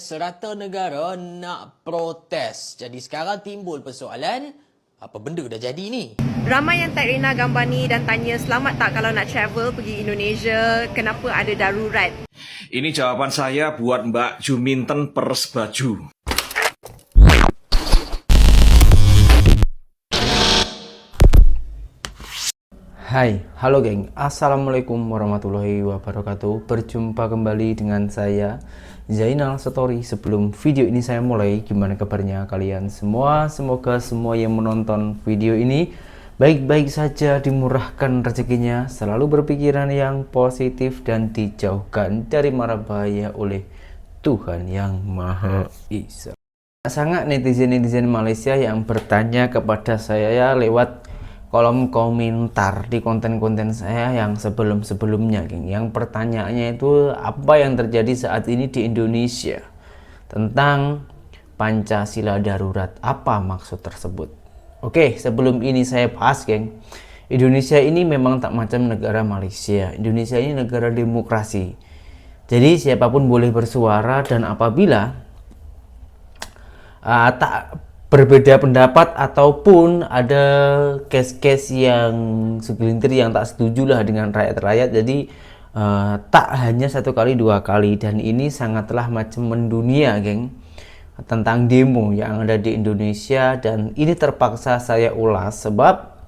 Serata negara nak protes. Jadi sekarang timbul persoalan, apa benda dah jadi ni? Ramai yang tak rena gambar ni dan tanya selamat tak kalau nak travel pergi Indonesia, kenapa ada darurat? Ini jawaban saya buat Mbak Juminten Peres Baju. Hai, halo geng, assalamualaikum warahmatullahi wabarakatuh. Berjumpa kembali dengan saya Zainal Story. Sebelum video ini saya mulai, gimana kabarnya kalian semua? Semoga semua yang menonton video ini baik-baik saja, dimurahkan rezekinya, selalu berpikiran yang positif dan dijauhkan dari mara bahaya oleh Tuhan yang Maha Esa. Sangat netizen-netizen Malaysia yang bertanya kepada saya lewat kolom komentar di konten-konten saya yang sebelum-sebelumnya, geng. Yang pertanyaannya itu apa yang terjadi saat ini di Indonesia tentang Pancasila darurat, apa maksud tersebut? Oke, sebelum ini saya bahas, geng. Indonesia ini memang tak macam negara Malaysia. Indonesia ini negara demokrasi. Jadi siapapun boleh bersuara, dan apabila tak berbeda pendapat ataupun ada case-case yang segelintir yang tak setuju lah dengan rakyat-rakyat, jadi tak hanya satu kali dua kali, dan ini sangatlah macam mendunia, geng, tentang demo yang ada di Indonesia. Dan ini terpaksa saya ulas sebab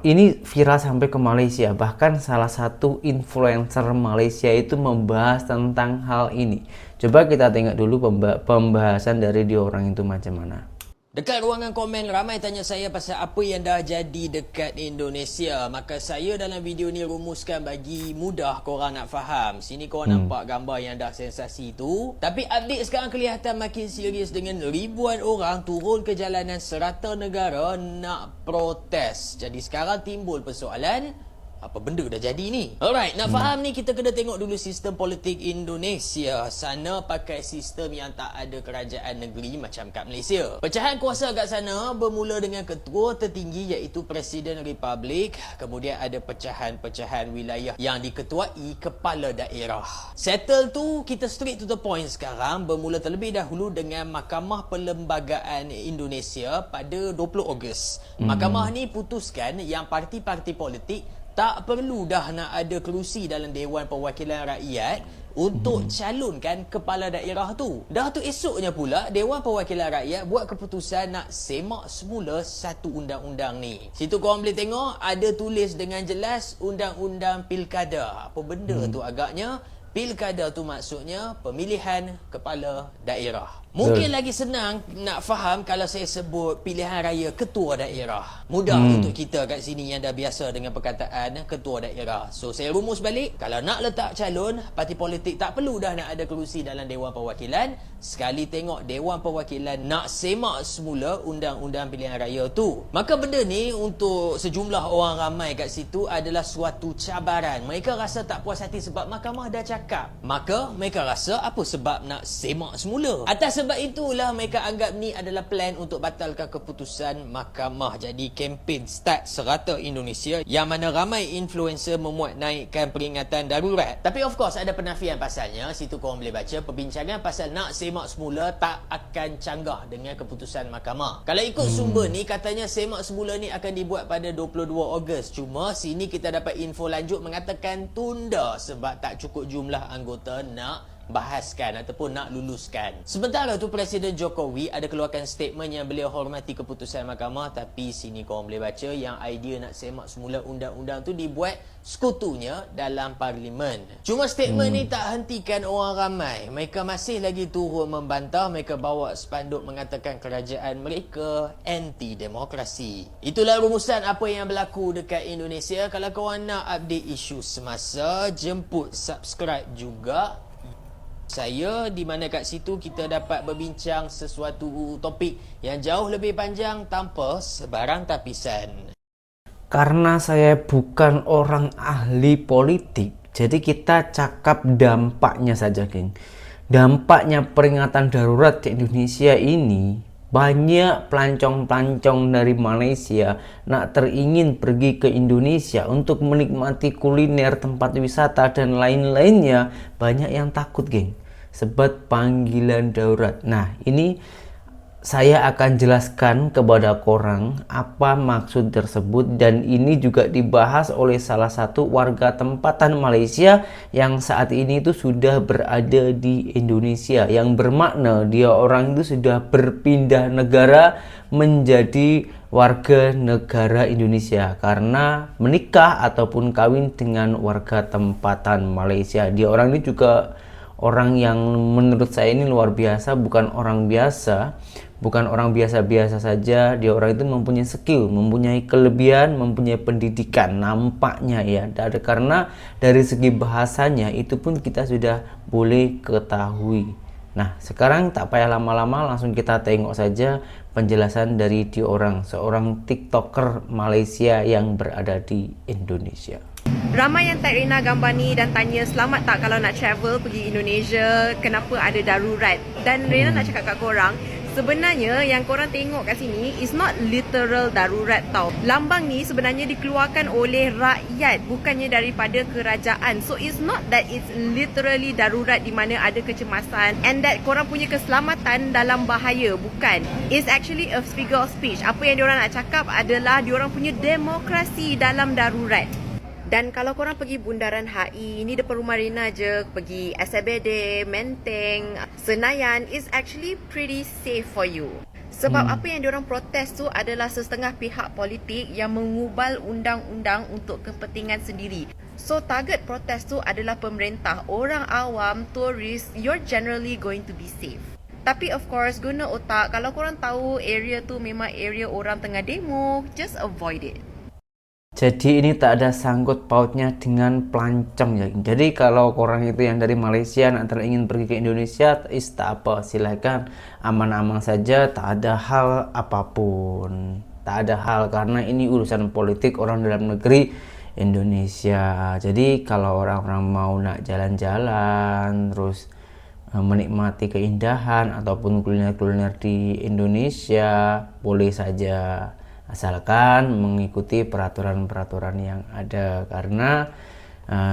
ini viral sampai ke Malaysia. Bahkan salah satu influencer Malaysia itu membahas tentang hal ini. Coba kita tengok dulu pembahasan dari dia orang itu macam mana. Dekat ruangan komen, ramai tanya saya pasal apa yang dah jadi dekat Indonesia. Maka saya dalam video ni rumuskan bagi mudah korang nak faham. Sini korang nampak gambar yang dah sensasi tu. Tapi update sekarang kelihatan makin serius dengan ribuan orang turun ke jalanan serata negara nak protes. Jadi sekarang timbul persoalan, apa benda dah jadi ni? Alright, nak faham ni kita kena tengok dulu sistem politik Indonesia. Sana pakai sistem yang tak ada kerajaan negeri macam kat Malaysia. Pecahan kuasa kat sana bermula dengan ketua tertinggi iaitu Presiden Republik. Kemudian ada pecahan-pecahan wilayah yang diketuai kepala daerah. Settle tu, kita straight to the point sekarang. Bermula terlebih dahulu dengan Mahkamah Perlembagaan Indonesia pada 20 Ogos. Mahkamah ni putuskan yang parti-parti politik tak perlu dah nak ada kerusi dalam Dewan Perwakilan Rakyat untuk calonkan kepala daerah tu. Dah tu esoknya pula Dewan Perwakilan Rakyat buat keputusan nak semak semula satu undang-undang ni. Situ korang boleh tengok ada tulis dengan jelas Undang-Undang Pilkada. Apa benda tu agaknya? Pilkada tu maksudnya pemilihan kepala daerah. Mungkin lagi senang nak faham kalau saya sebut pilihan raya ketua daerah. Mudah untuk kita kat sini yang dah biasa dengan perkataan ketua daerah. So saya rumus balik, kalau nak letak calon, parti politik tak perlu dah nak ada kerusi dalam Dewan Perwakilan. Sekali tengok Dewan Perwakilan nak semak semula undang-undang pilihan raya tu. Maka benda ni untuk sejumlah orang ramai kat situ adalah suatu cabaran. Mereka rasa tak puas hati sebab mahkamah dah cakap. Maka mereka rasa apa sebab nak semak semula? Atas sebab itulah mereka anggap ni adalah plan untuk batalkan keputusan mahkamah. Jadi kempen start serata Indonesia yang mana ramai influencer memuat naikkan peringatan darurat. Tapi of course ada penafian pasalnya. Situ korang boleh baca perbincangan pasal nak semak semula tak akan canggah dengan keputusan mahkamah. Kalau ikut sumber ni katanya semak semula ni akan dibuat pada 22 Ogos. Cuma sini kita dapat info lanjut mengatakan tunda sebab tak cukup jumlah anggota nak bahaskan ataupun nak luluskan. Sementara tu Presiden Jokowi ada keluarkan statement yang beliau hormati keputusan mahkamah, tapi sini korang boleh baca yang idea nak semak semula undang-undang tu dibuat sekutunya dalam parlimen. Cuma statement ni tak hentikan orang ramai. Mereka masih lagi turun membantah. Mereka bawa spanduk mengatakan kerajaan mereka anti demokrasi. Itulah rumusan apa yang berlaku dekat Indonesia. Kalau korang nak update isu semasa, jemput subscribe juga saya, di mana kat situ kita dapat berbincang sesuatu topik yang jauh lebih panjang tanpa sebarang tapisan. Karena saya bukan orang ahli politik, jadi kita cakap dampaknya saja, geng. Dampaknya peringatan darurat di Indonesia ini, banyak pelancong-pelancong dari Malaysia nak teringin pergi ke Indonesia untuk menikmati kuliner, tempat wisata dan lain-lainnya. Banyak yang takut, geng. sebat panggilan darurat. Nah, ini saya akan jelaskan kepada korang apa maksud tersebut, dan ini juga dibahas oleh salah satu warga tempatan Malaysia yang saat ini itu sudah berada di Indonesia, yang bermakna dia orang itu sudah berpindah negara menjadi warga negara Indonesia karena menikah ataupun kawin dengan warga tempatan Malaysia. Dia orang ini juga orang yang menurut saya ini luar biasa, bukan orang biasa, bukan orang biasa-biasa saja. Dia orang itu mempunyai skill, mempunyai kelebihan, mempunyai pendidikan nampaknya ya. Karena dari segi bahasanya itu pun kita sudah boleh ketahui. Nah, sekarang tak payah lama-lama, langsung kita tengok saja penjelasan dari dia orang, seorang TikToker Malaysia yang berada di Indonesia. Ramai yang tak rena gambar ni dan tanya selamat tak kalau nak travel pergi Indonesia, kenapa ada darurat. Dan Rena nak cakap kat korang, sebenarnya yang korang tengok kat sini is not literal darurat tau. Lambang ni sebenarnya dikeluarkan oleh rakyat, bukannya daripada kerajaan. So it's not that it's literally darurat di mana ada kecemasan and that korang punya keselamatan dalam bahaya. Bukan. It's actually a figure of speech. Apa yang diorang nak cakap adalah diorang punya demokrasi dalam darurat. Dan kalau korang pergi Bundaran HI, ni depan rumah Rena je, pergi SBD, Menteng, Senayan, is actually pretty safe for you. Sebab apa yang diorang protes tu adalah setengah pihak politik yang mengubal undang-undang untuk kepentingan sendiri. So target protes tu adalah pemerintah. Orang awam, turis, you're generally going to be safe. Tapi of course, guna otak, kalau korang tahu area tu memang area orang tengah demo, just avoid it. Jadi ini tak ada sangkut pautnya dengan pelancong ya. Jadi kalau korang itu yang dari Malaysia nak ingin pergi ke Indonesia, tak apa, silakan, aman-aman saja, tak ada hal apapun. Tak ada hal, karena ini urusan politik orang dalam negeri Indonesia. Jadi kalau orang-orang mau nak jalan-jalan terus menikmati keindahan ataupun kuliner-kuliner di Indonesia, boleh saja, asalkan mengikuti peraturan-peraturan yang ada. Karena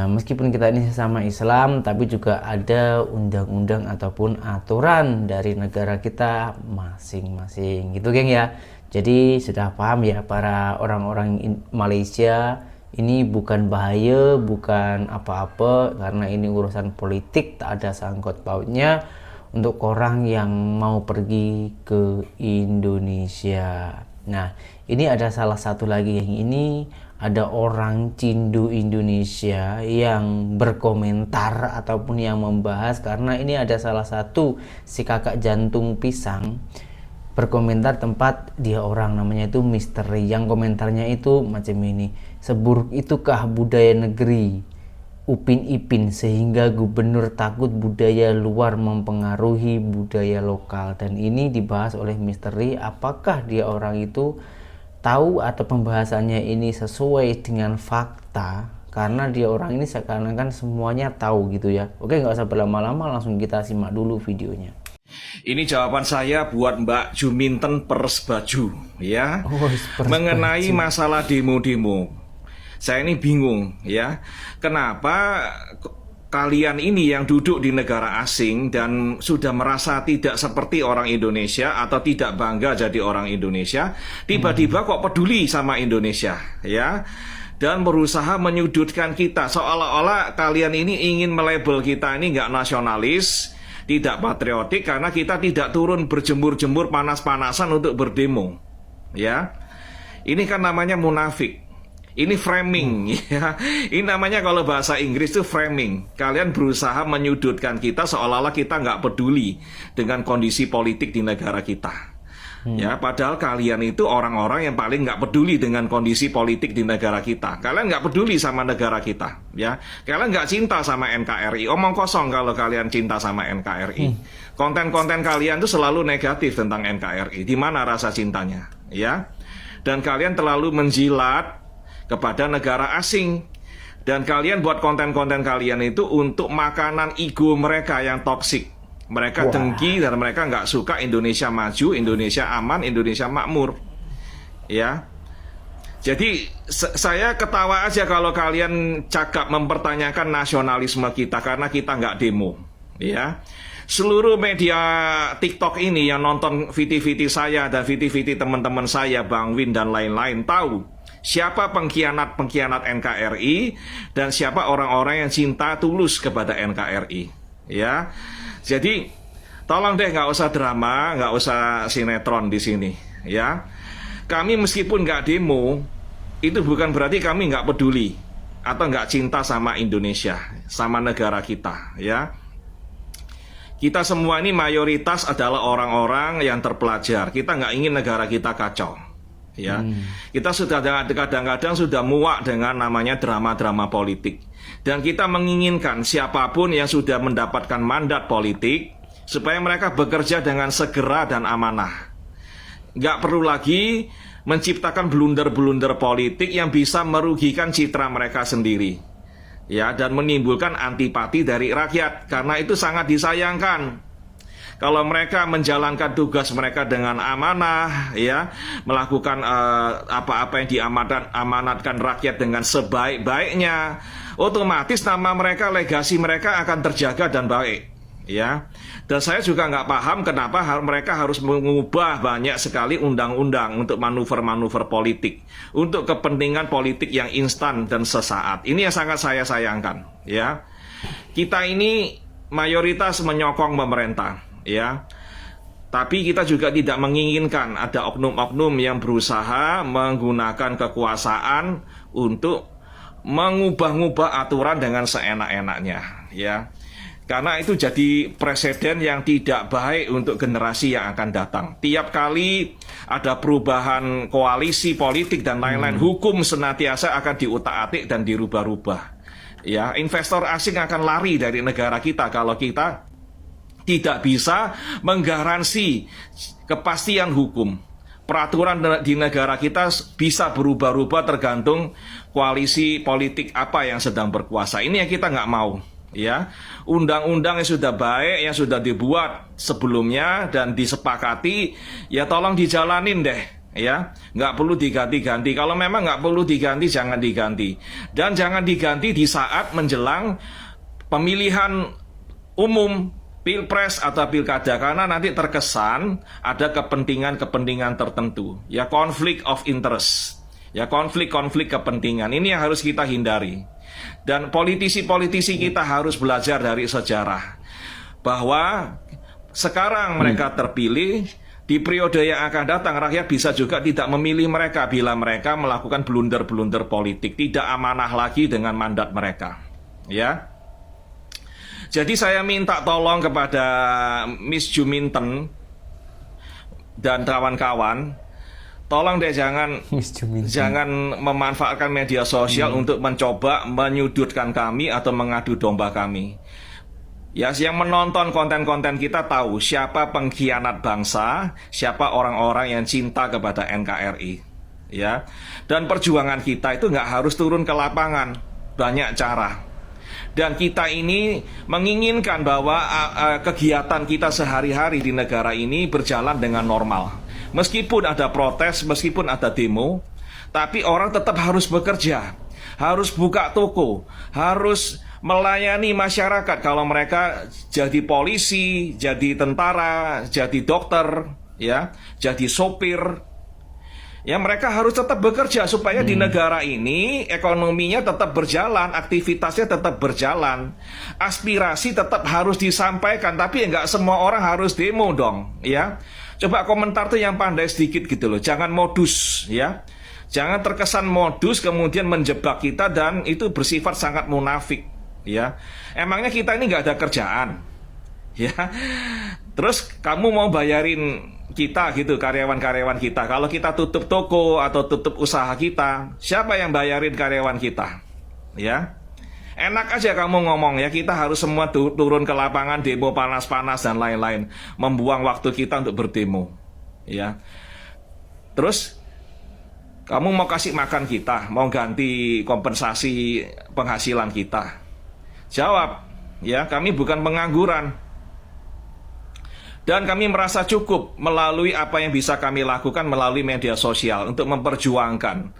meskipun kita ini sesama Islam, tapi juga ada undang-undang ataupun aturan dari negara kita masing-masing gitu geng ya. Jadi sudah paham ya para orang-orang Malaysia, ini bukan bahaya, bukan apa-apa, karena ini urusan politik, tak ada sangkut pautnya untuk orang yang mau pergi ke Indonesia. Nah, ini ada salah satu lagi, yang ini ada orang Cindu Indonesia yang berkomentar ataupun yang membahas, karena ini ada salah satu si kakak jantung pisang berkomentar tempat dia orang, namanya itu Misteri, yang komentarnya itu macam ini: seburuk itukah budaya negeri Upin Ipin sehingga gubernur takut budaya luar mempengaruhi budaya lokal. Dan ini dibahas oleh Misteri, apakah dia orang itu tahu atau pembahasannya ini sesuai dengan fakta, karena dia orang ini seakan-akan semuanya tahu gitu ya. Oke, nggak usah berlama-lama, langsung kita simak dulu videonya. Ini jawaban saya buat Mbak Juminten Pers Baju ya, mengenai masalah demo-demo. Saya ini bingung ya, kenapa kalian ini yang duduk di negara asing dan sudah merasa tidak seperti orang Indonesia atau tidak bangga jadi orang Indonesia, tiba-tiba kok peduli sama Indonesia ya, dan berusaha menyudutkan kita, seolah-olah kalian ini ingin melabel kita ini nggak nasionalis, tidak patriotik, karena kita tidak turun berjemur-jemur panas-panasan untuk berdemo ya. Ini kan namanya munafik. Ini framing ya. Ini namanya kalau bahasa Inggris itu framing. Kalian berusaha menyudutkan kita seolah-olah kita nggak peduli dengan kondisi politik di negara kita. Ya, padahal kalian itu orang-orang yang paling nggak peduli dengan kondisi politik di negara kita. Kalian nggak peduli sama negara kita, ya. Kalian nggak cinta sama NKRI. Omong kosong kalau kalian cinta sama NKRI. Konten-konten kalian itu selalu negatif tentang NKRI. Di mana rasa cintanya, ya? Dan kalian terlalu menjilat kepada negara asing. Dan kalian buat konten-konten kalian itu untuk makanan ego mereka yang toksik. Mereka dengki dan mereka nggak suka Indonesia maju, Indonesia aman, Indonesia makmur. Ya. Jadi saya ketawa aja kalau kalian cakap mempertanyakan nasionalisme kita karena kita nggak demo. Ya. seluruh media TikTok ini yang nonton VT-VT saya dan VT-VT teman-teman saya, Bang Win dan lain-lain, tahu siapa pengkhianat NKRI dan siapa orang-orang yang cinta tulus kepada NKRI. Ya, jadi tolong deh nggak usah drama, nggak usah sinetron di sini. Ya, kami meskipun nggak demo, itu bukan berarti kami nggak peduli atau nggak cinta sama Indonesia, sama negara kita. Ya, kita semua ini mayoritas adalah orang-orang yang terpelajar. Kita nggak ingin negara kita kacau. Ya, kita sudah kadang-kadang sudah muak dengan namanya drama-drama politik, dan kita menginginkan siapapun yang sudah mendapatkan mandat politik supaya mereka bekerja dengan segera dan amanah. Nggak perlu lagi menciptakan blunder-blunder politik yang bisa merugikan citra mereka sendiri, ya, dan menimbulkan antipati dari rakyat, karena itu sangat disayangkan. Kalau mereka menjalankan tugas mereka dengan amanah, ya, melakukan apa-apa yang diamanatkan rakyat dengan sebaik-baiknya, otomatis nama mereka, legasi mereka akan terjaga dan baik, ya. Dan saya juga nggak paham kenapa mereka harus mengubah banyak sekali undang-undang untuk manuver-manuver politik, untuk kepentingan politik yang instan dan sesaat. Ini yang sangat saya sayangkan, ya. Kita ini mayoritas menyokong pemerintah, ya, tapi kita juga tidak menginginkan ada oknum-oknum yang berusaha menggunakan kekuasaan untuk mengubah-ubah aturan dengan seenak-enaknya, ya, karena itu jadi presiden yang tidak baik untuk generasi yang akan datang. Tiap kali ada perubahan koalisi politik dan lain-lain, hukum senantiasa akan diutak-atik dan dirubah-rubah, ya. Investor asing akan lari dari negara kita kalau kita tidak bisa menggaransi kepastian hukum. Peraturan di negara kita bisa berubah-ubah tergantung koalisi politik apa yang sedang berkuasa. Ini yang kita nggak mau, ya. Undang-undang yang sudah baik, yang sudah dibuat sebelumnya dan disepakati, ya tolong dijalanin deh, ya. Nggak perlu diganti-ganti. Kalau memang nggak perlu diganti, jangan diganti. Dan jangan diganti di saat menjelang pemilihan umum, Pilpres atau Pilkada, karena nanti terkesan ada kepentingan-kepentingan tertentu, ya, konflik of interest, ya, konflik-konflik kepentingan. Ini yang harus kita hindari. Dan politisi-politisi kita harus belajar dari sejarah bahwa sekarang mereka terpilih, di periode yang akan datang rakyat bisa juga tidak memilih mereka bila mereka melakukan blunder-blunder politik, tidak amanah lagi dengan mandat mereka, ya. Jadi saya minta tolong kepada Miss Juminten dan kawan-kawan, tolong deh jangan memanfaatkan media sosial untuk mencoba menyudutkan kami atau mengadu domba kami. Ya, yang menonton konten-konten kita tahu siapa pengkhianat bangsa, siapa orang-orang yang cinta kepada NKRI, ya. Dan perjuangan kita itu nggak harus turun ke lapangan, banyak cara. Dan kita ini menginginkan bahwa kegiatan kita sehari-hari di negara ini berjalan dengan normal. Meskipun ada protes, meskipun ada demo, tapi orang tetap harus bekerja, harus buka toko, harus melayani masyarakat. Kalau mereka jadi polisi, jadi tentara, jadi dokter, ya, jadi sopir, ya mereka harus tetap bekerja supaya di negara ini ekonominya tetap berjalan, aktivitasnya tetap berjalan, aspirasi tetap harus disampaikan. Tapi nggak semua orang harus demo dong, ya. Coba komentar tuh yang pandai sedikit gitu loh, jangan modus, ya. Jangan terkesan modus kemudian menjebak kita dan itu bersifat sangat munafik, ya. Emangnya kita ini nggak ada kerjaan, ya. Terus kamu mau bayarin kita gitu, karyawan-karyawan kita. Kalau kita tutup toko atau tutup usaha kita, siapa yang bayarin karyawan kita? Ya, enak aja kamu ngomong, ya kita harus semua turun ke lapangan, demo panas-panas dan lain-lain, membuang waktu kita untuk berdemo, ya. Terus kamu mau kasih makan kita, mau ganti kompensasi penghasilan kita. Jawab, ya kami bukan pengangguran. Dan kami merasa cukup melalui apa yang bisa kami lakukan melalui media sosial untuk memperjuangkan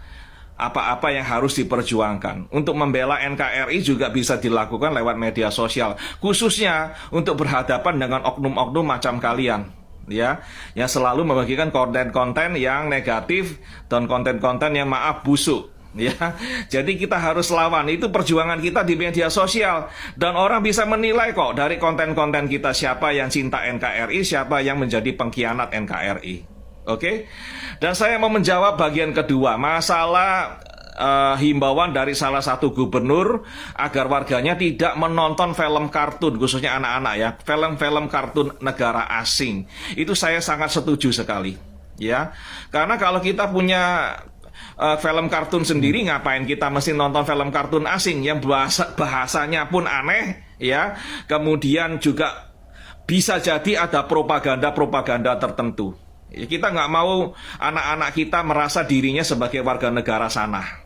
apa-apa yang harus diperjuangkan. Untuk membela NKRI juga bisa dilakukan lewat media sosial, khususnya untuk berhadapan dengan oknum-oknum macam kalian, ya, yang selalu membagikan konten-konten yang negatif dan konten-konten yang maaf busuk, ya. Jadi kita harus lawan, itu perjuangan kita di media sosial, dan orang bisa menilai kok dari konten-konten kita siapa yang cinta NKRI, siapa yang menjadi pengkhianat NKRI. Oke, dan saya mau menjawab bagian kedua, masalah himbauan dari salah satu gubernur agar warganya tidak menonton film kartun, khususnya anak-anak ya, film-film kartun negara asing. Itu saya sangat setuju sekali, ya. Karena kalau kita punya film kartun sendiri, ngapain kita mesti nonton film kartun asing yang bahasanya pun aneh, ya. Kemudian juga bisa jadi ada propaganda tertentu. Kita nggak mau anak-anak kita merasa dirinya sebagai warga negara sana.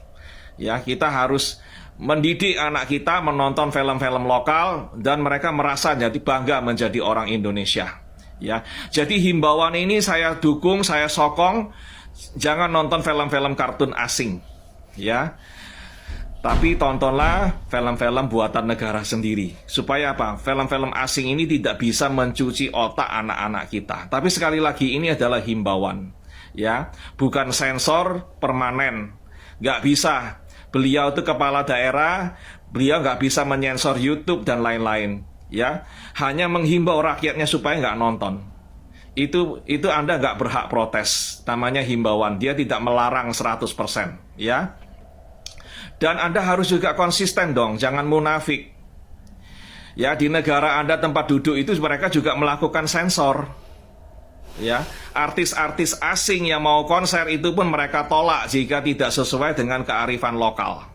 Ya, kita harus mendidik anak kita menonton film-film lokal dan mereka merasa jadi bangga menjadi orang Indonesia. Ya, jadi himbauan ini saya dukung, saya sokong, jangan nonton film-film kartun asing. Ya. Tapi tontonlah film-film buatan negara sendiri. Supaya apa? Film-film asing ini tidak bisa mencuci otak anak-anak kita. Tapi sekali lagi ini adalah himbauan, ya, bukan sensor permanen. Nggak bisa. Beliau itu kepala daerah, beliau nggak bisa menyensor YouTube dan lain-lain, ya. Hanya menghimbau rakyatnya supaya nggak nonton. Itu Anda nggak berhak protes. Namanya himbauan. Dia tidak melarang 100%, ya. Dan Anda harus juga konsisten dong, jangan munafik. Ya, di negara Anda tempat duduk itu mereka juga melakukan sensor. Ya, artis-artis asing yang mau konser itu pun mereka tolak jika tidak sesuai dengan kearifan lokal.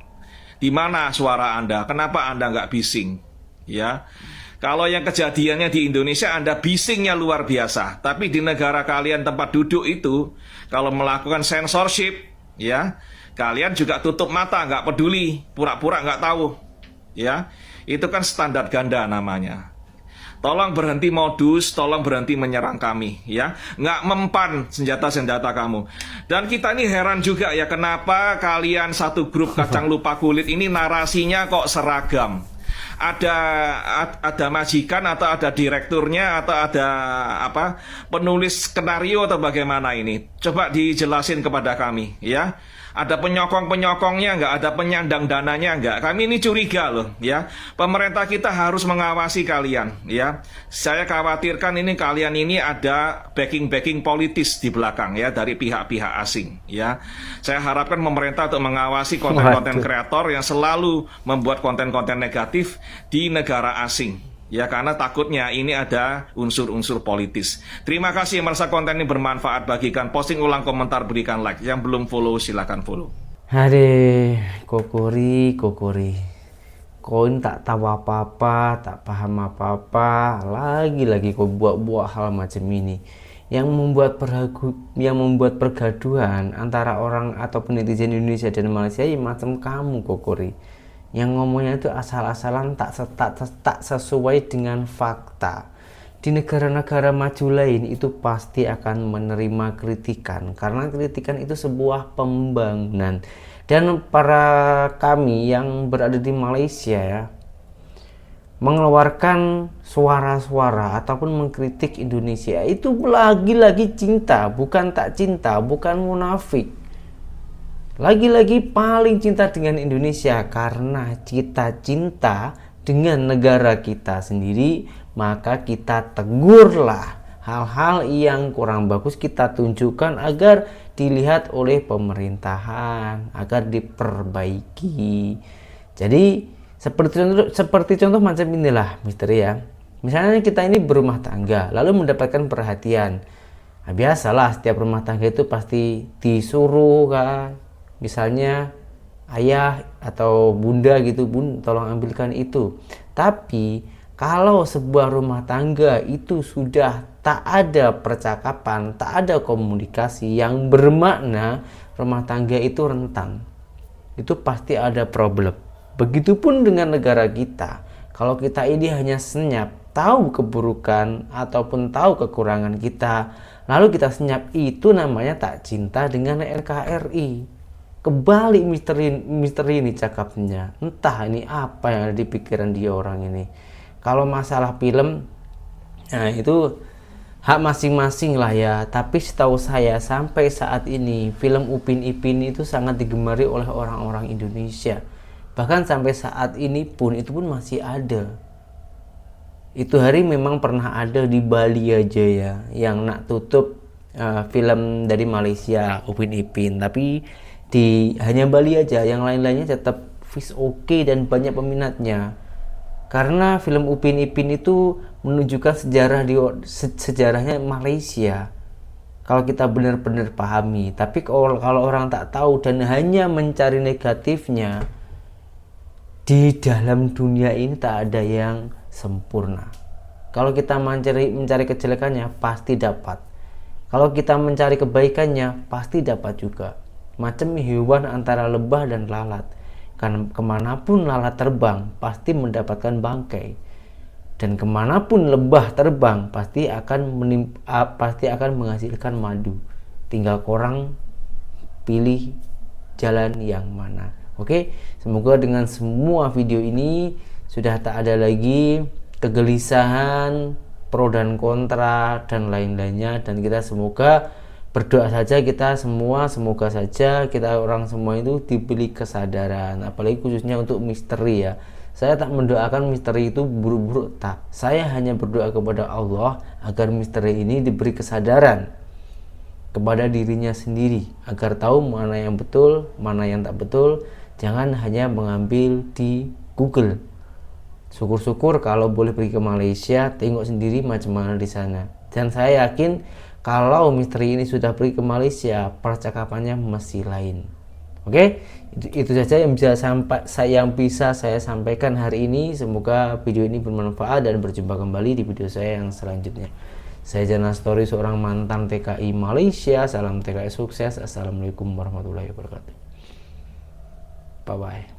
Di mana suara Anda? Kenapa Anda nggak bising? Ya, kalau yang kejadiannya di Indonesia Anda bisingnya luar biasa, tapi di negara kalian tempat duduk itu kalau melakukan censorship, ya, kalian juga tutup mata, nggak peduli, pura-pura nggak tahu, ya. Itu kan standar ganda namanya. Tolong berhenti modus, tolong berhenti menyerang kami, ya. Nggak mempan senjata-senjata kamu. Dan kita ini heran juga ya, kenapa kalian satu grup kacang lupa kulit ini narasinya kok seragam. Ada majikan atau ada direkturnya atau ada apa penulis skenario atau bagaimana ini? Coba dijelasin kepada kami, ya. Ada penyokong-penyokongnya nggak? Ada penyandang dananya nggak? Kami ini curiga loh, ya. Pemerintah kita harus mengawasi kalian, ya. Saya khawatirkan ini kalian ini ada backing politis di belakang, ya, dari pihak-pihak asing, ya. Saya harapkan pemerintah untuk mengawasi konten-konten kreator yang selalu membuat konten-konten negatif di negara asing. Ya, karena takutnya ini ada unsur-unsur politis. Terima kasih yang merasa konten ini bermanfaat, bagikan, posting ulang, komentar, berikan like. Yang belum follow silakan follow. Aduh, kokori. Koin tak tahu apa-apa, tak paham apa-apa. Lagi-lagi kau buat-buat hal macam ini. Yang membuat pergaduhan antara orang ataupun netizen Indonesia dan Malaysia ya macam kamu, kokori. Yang ngomongnya itu asal-asalan tak sesuai dengan fakta. Di negara-negara maju lain itu pasti akan menerima kritikan, karena kritikan itu sebuah pembangunan. Dan para kami yang berada di Malaysia ya, mengeluarkan suara-suara ataupun mengkritik Indonesia itu lagi-lagi cinta, bukan tak cinta, bukan munafik. Lagi-lagi paling cinta dengan Indonesia karena kita cinta dengan negara kita sendiri, maka kita tegurlah hal-hal yang kurang bagus, kita tunjukkan agar dilihat oleh pemerintahan, agar diperbaiki. Jadi seperti contoh macam inilah misteri ya. Misalnya kita ini berumah tangga lalu mendapatkan perhatian. Nah, biasalah setiap rumah tangga itu pasti disuruh kan. Misalnya ayah atau bunda gitu, bun tolong ambilkan itu. Tapi kalau sebuah rumah tangga itu sudah tak ada percakapan, tak ada komunikasi yang bermakna, rumah tangga itu rentan. Itu pasti ada problem. Begitupun dengan negara kita. Kalau kita ini hanya senyap, tahu keburukan ataupun tahu kekurangan kita, lalu kita senyap, itu namanya tak cinta dengan NKRI. kebalik misteri ini cakapnya. Entah ini apa yang ada di pikiran dia orang ini. Kalau masalah film, nah itu hak masing-masing lah ya. Tapi setahu saya sampai saat ini film Upin Ipin itu sangat digemari oleh orang-orang Indonesia. Bahkan sampai saat ini pun itu pun masih ada. Itu hari memang pernah ada di Bali aja ya, yang nak tutup film dari Malaysia Upin Ipin. Tapi di hanya Bali aja, yang lain-lainnya tetap oke dan banyak peminatnya. Karena film Upin Ipin itu menunjukkan sejarahnya Malaysia. Kalau kita benar-benar pahami, tapi kalau orang tak tahu dan hanya mencari negatifnya, di dalam dunia ini tak ada yang sempurna. Kalau kita mencari kejelekannya pasti dapat. Kalau kita mencari kebaikannya pasti dapat juga. Macam hewan antara lebah dan lalat. Karena kemanapun lalat terbang pasti mendapatkan bangkai. Dan kemanapun lebah terbang pasti akan menghasilkan madu. Tinggal korang pilih jalan yang mana. Oke, semoga dengan semua video ini sudah tak ada lagi kegelisahan, pro dan kontra dan lain-lainnya, dan kita semoga berdoa saja kita semua, semoga saja kita orang semua itu diberi kesadaran, apalagi khususnya untuk misteri ya. Saya tak mendoakan misteri itu buruk-buruk, tak. Saya hanya berdoa kepada Allah agar misteri ini diberi kesadaran kepada dirinya sendiri, agar tahu mana yang betul, mana yang tak betul. Jangan hanya mengambil di Google. Syukur-syukur kalau boleh pergi ke Malaysia, tengok sendiri macam mana di sana. Dan saya yakin kalau misteri ini sudah pergi ke Malaysia, percakapannya masih lain. Oke, itu saja yang bisa saya sampaikan hari ini. Semoga video ini bermanfaat dan berjumpa kembali di video saya yang selanjutnya. Saya Jainal Story, seorang mantan TKI Malaysia. Salam TKI sukses. Assalamualaikum warahmatullahi wabarakatuh. Bye bye.